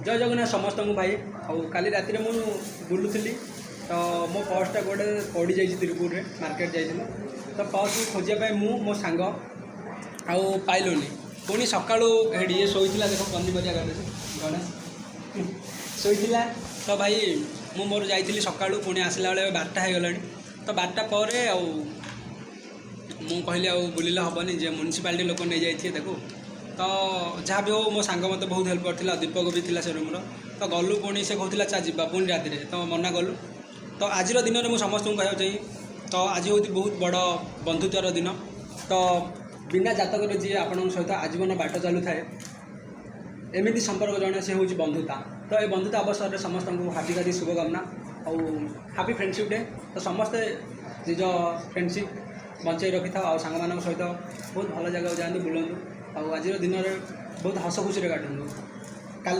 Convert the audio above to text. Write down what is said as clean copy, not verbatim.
जय जगन्नाथ समस्त को भाई काली राति में मुझे बुलूली तो मो पर्सटा गोटे पड़ जाइए तिरपुर में मार्केट जाइए तो पर्स को खोजापी मो सांग आउ पाइलुनि पुणी सका ये शोला देख पनीपरिया गणेश शोला तो भाई मु मोर जाइली सका पुणी आसला बेले 12टा हो गला तो 12टा पर मु कहली बुलिले हेनी जे म्यूनिसिपालिटी लोक नहीं जाइए देखो तो जहाँ भी हो मो सांग मत बहुत हेल्प करथिला दीपक भी थिला से रूम तो गलु पुणी से कहला चा जा पुणी राति तो मना कलु तो आज दिन में मुझे समस्त कहना चाहिए तो आज हूँ बहुत बड़ बंधुत्वर दिन तो बिना जातक जी आपण सहित आजीवन बाट चलू थाए एमती संपर्क जड़े से हूँ बंधुता तो ये बंधुता अवसर में समस्त को हार्दिक हार्दिक शुभकामना और हापी फ्रेंडशिप डे तो समस्ते निज फ्रेंडशिप बचाई रखी था सांग मान सहित बहुत भल जगह जातु बुलां आज दिन में बहुत हस खुशी काटूँ काल